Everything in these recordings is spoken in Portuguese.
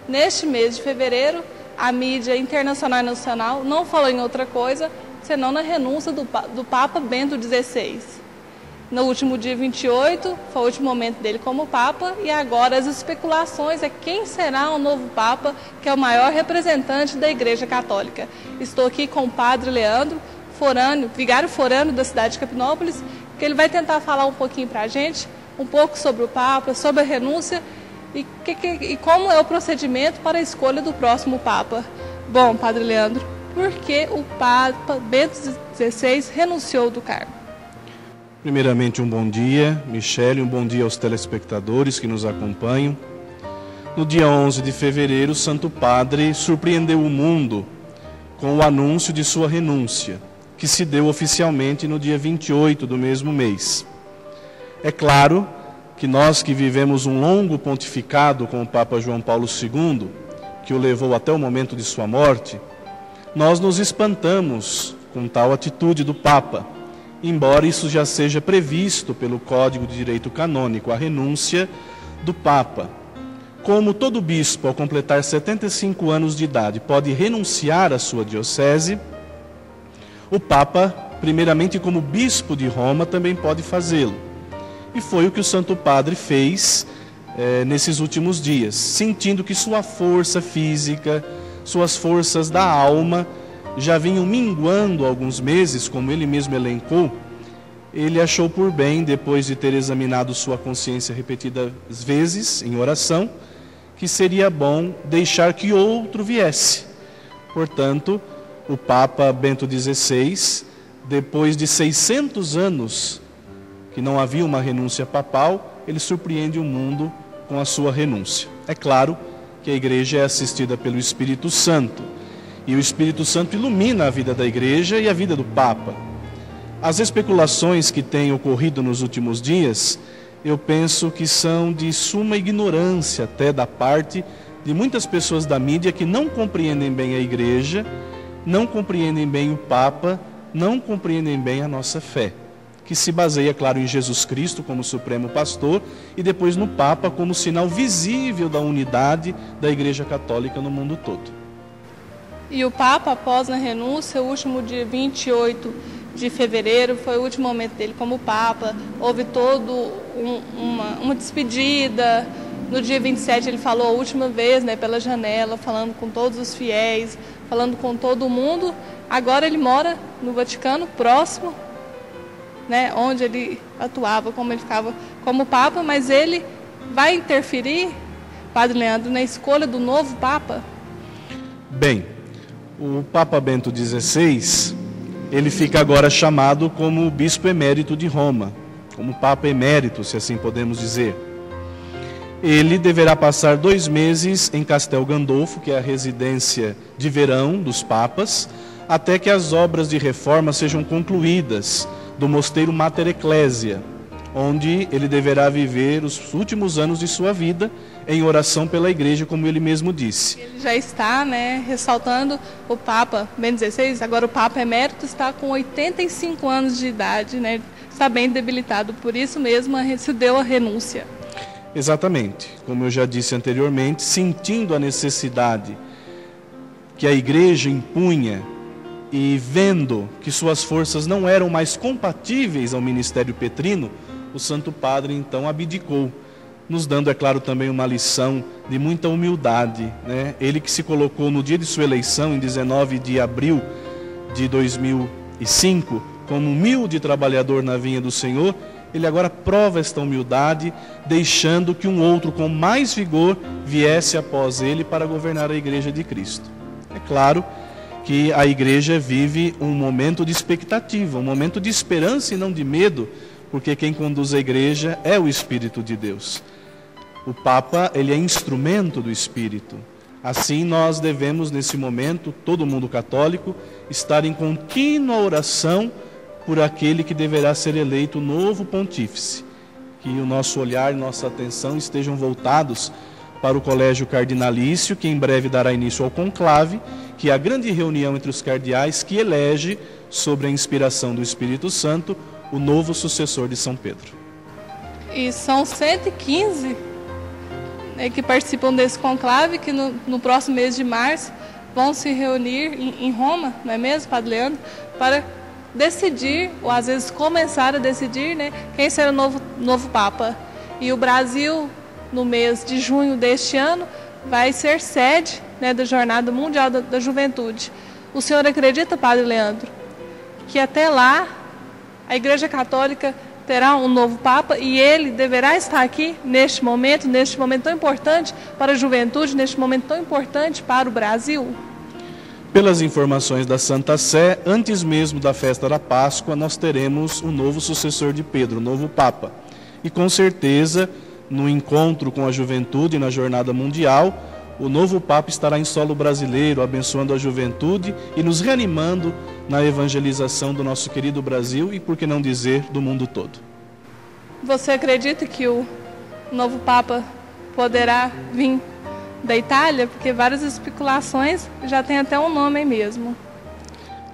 Neste mês de fevereiro, a mídia internacional e nacional não falou em outra coisa, senão na renúncia do Papa Bento XVI. No último dia 28, foi o último momento dele como Papa, e agora as especulações é quem será o novo Papa, que é o maior representante da Igreja Católica. Estou aqui com o Padre Leandro, vigário forano da cidade de Capinópolis, que ele vai tentar falar um pouquinho para a gente, um pouco sobre o Papa, sobre a renúncia e como é o procedimento para a escolha do próximo Papa. Bom, Padre Leandro, por que o Papa Bento XVI renunciou do cargo? Primeiramente, um bom dia, Michele, um bom dia aos telespectadores que nos acompanham. No dia 11 de fevereiro, o Santo Padre surpreendeu o mundo com o anúncio de sua renúncia, que se deu oficialmente no dia 28 do mesmo mês. É claro que nós que vivemos um longo pontificado com o Papa João Paulo II, que o levou até o momento de sua morte, nós nos espantamos com tal atitude do Papa, embora isso já seja previsto pelo Código de Direito Canônico, a renúncia do Papa. Como todo bispo, ao completar 75 anos de idade, pode renunciar à sua diocese, o Papa, primeiramente como bispo de Roma, também pode fazê-lo. E foi o que o Santo Padre fez nesses últimos dias, sentindo que sua força física, suas forças da alma já vinham minguando há alguns meses, como ele mesmo elencou. Ele achou por bem, depois de ter examinado sua consciência repetidas vezes em oração, que seria bom deixar que outro viesse. Portanto, o Papa Bento XVI, depois de 600 anos que não havia uma renúncia papal, ele surpreende o mundo com a sua renúncia. É claro que a Igreja é assistida pelo Espírito Santo, e o Espírito Santo ilumina a vida da Igreja e a vida do Papa. As especulações que têm ocorrido nos últimos dias, eu penso que são de suma ignorância até da parte de muitas pessoas da mídia que não compreendem bem a Igreja, não compreendem bem o Papa, não compreendem bem a nossa fé, que se baseia, claro, em Jesus Cristo como Supremo Pastor e depois no Papa como sinal visível da unidade da Igreja Católica no mundo todo. E o Papa, após a renúncia, o último dia 28 de fevereiro, foi o último momento dele como Papa, houve uma despedida. No dia 27 ele falou a última vez, pela janela, falando com todos os fiéis, falando com todo mundo. Agora ele mora no Vaticano, próximo, onde ele atuava, como ele ficava como Papa, mas ele vai interferir, Padre Leandro, na escolha do novo Papa? Bem, o Papa Bento XVI, ele fica agora chamado como Bispo Emérito de Roma, como Papa Emérito, se assim podemos dizer. Ele deverá passar 2 meses em Castel Gandolfo, que é a residência de verão dos papas, até que as obras de reforma sejam concluídas do mosteiro Mater Ecclesia, onde ele deverá viver os últimos anos de sua vida em oração pela Igreja, como ele mesmo disse. Ele já está, ressaltando o Papa Bento XVI, agora o Papa Emérito está com 85 anos de idade, está bem debilitado, por isso mesmo se deu a renúncia. Exatamente, como eu já disse anteriormente, sentindo a necessidade que a Igreja impunha e vendo que suas forças não eram mais compatíveis ao ministério petrino, o Santo Padre então abdicou, nos dando, é claro, também uma lição de muita humildade. Ele que se colocou no dia de sua eleição, em 19 de abril de 2005, como humilde trabalhador na vinha do Senhor, ele agora prova esta humildade, deixando que um outro com mais vigor viesse após ele para governar a Igreja de Cristo. É claro que a Igreja vive um momento de expectativa, um momento de esperança e não de medo, porque quem conduz a Igreja é o Espírito de Deus. O Papa, ele é instrumento do Espírito. Assim, nós devemos, nesse momento, todo mundo católico, estar em contínua oração por aquele que deverá ser eleito novo pontífice. Que o nosso olhar e nossa atenção estejam voltados para o Colégio Cardinalício, que em breve dará início ao conclave, que é a grande reunião entre os cardeais que elege, sobre a inspiração do Espírito Santo, o novo sucessor de São Pedro. E são 115 que participam desse conclave, que no próximo mês de março vão se reunir em Roma, não é mesmo, Padre Leandro, para decidir, ou às vezes começar a decidir, né, quem será o novo Papa. E o Brasil, no mês de junho deste ano, vai ser sede, né, da Jornada Mundial da Juventude. O senhor acredita, Padre Leandro, que até lá a Igreja Católica terá um novo Papa e ele deverá estar aqui neste momento tão importante para a juventude, neste momento tão importante para o Brasil? Pelas informações da Santa Sé, antes mesmo da festa da Páscoa, nós teremos um novo sucessor de Pedro, um novo Papa. E com certeza, no encontro com a juventude na Jornada Mundial, o novo Papa estará em solo brasileiro, abençoando a juventude e nos reanimando na evangelização do nosso querido Brasil e, por que não dizer, do mundo todo. Você acredita que o novo Papa poderá vir da Itália? Porque várias especulações já tem até um nome mesmo.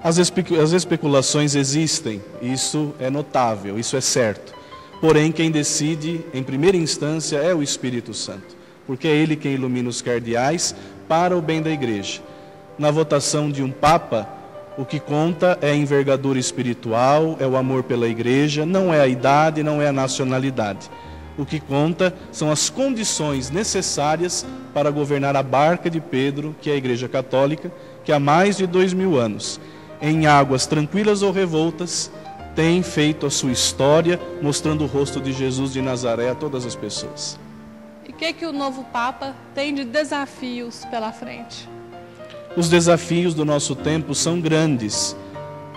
As especulações existem, isso é notável, isso é certo. Porém, quem decide, em primeira instância, é o Espírito Santo, porque é Ele quem ilumina os cardeais para o bem da Igreja. Na votação de um Papa, o que conta é a envergadura espiritual, é o amor pela Igreja, não é a idade, não é a nacionalidade. O que conta são as condições necessárias para governar a barca de Pedro, que é a Igreja Católica, que há mais de 2000 anos, em águas tranquilas ou revoltas, tem feito a sua história, mostrando o rosto de Jesus de Nazaré a todas as pessoas. E o que o novo Papa tem de desafios pela frente? Os desafios do nosso tempo são grandes,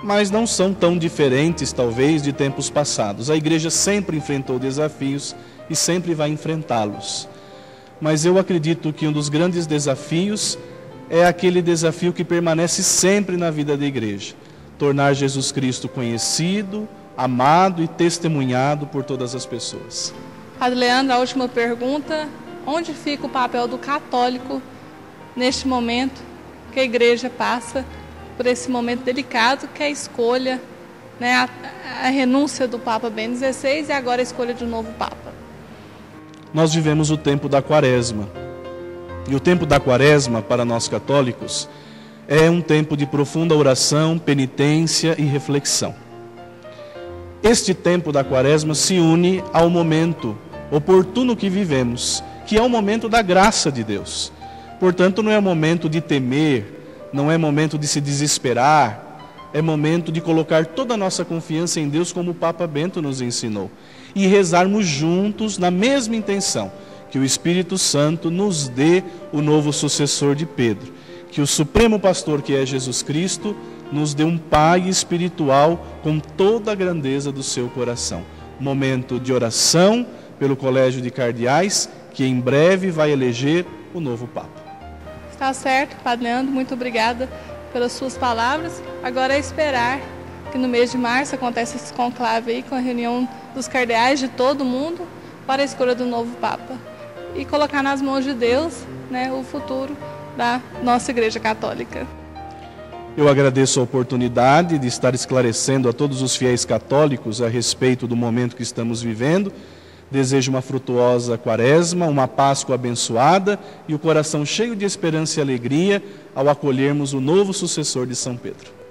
mas não são tão diferentes, talvez, de tempos passados. A Igreja sempre enfrentou desafios e sempre vai enfrentá-los. Mas eu acredito que um dos grandes desafios é aquele desafio que permanece sempre na vida da Igreja: tornar Jesus Cristo conhecido, amado e testemunhado por todas as pessoas. Padre Leandro, a última pergunta: onde fica o papel do católico neste momento que a Igreja passa por esse momento delicado, que é a escolha, né, a renúncia do Papa Bento XVI e agora a escolha de um novo Papa? Nós vivemos o tempo da Quaresma. E o tempo da Quaresma, para nós católicos, é um tempo de profunda oração, penitência e reflexão. Este tempo da Quaresma se une ao momento oportuno que vivemos, que é o momento da graça de Deus. Portanto, não é momento de temer, não é momento de se desesperar, é momento de colocar toda a nossa confiança em Deus, como o Papa Bento nos ensinou, e rezarmos juntos na mesma intenção, que o Espírito Santo nos dê o novo sucessor de Pedro, que o Supremo Pastor, que é Jesus Cristo, nos dê um Pai espiritual com toda a grandeza do seu coração. Momento de oração pelo Colégio de Cardeais, que em breve vai eleger o novo Papa. Está certo, Padre Leandro, muito obrigada pelas suas palavras. Agora é esperar que no mês de março aconteça esse conclave aí, com a reunião dos cardeais de todo mundo para a escolha do novo Papa. E colocar nas mãos de Deus, né, o futuro da nossa Igreja Católica. Eu agradeço a oportunidade de estar esclarecendo a todos os fiéis católicos a respeito do momento que estamos vivendo. Desejo uma frutuosa Quaresma, uma Páscoa abençoada e o coração cheio de esperança e alegria ao acolhermos o novo sucessor de São Pedro.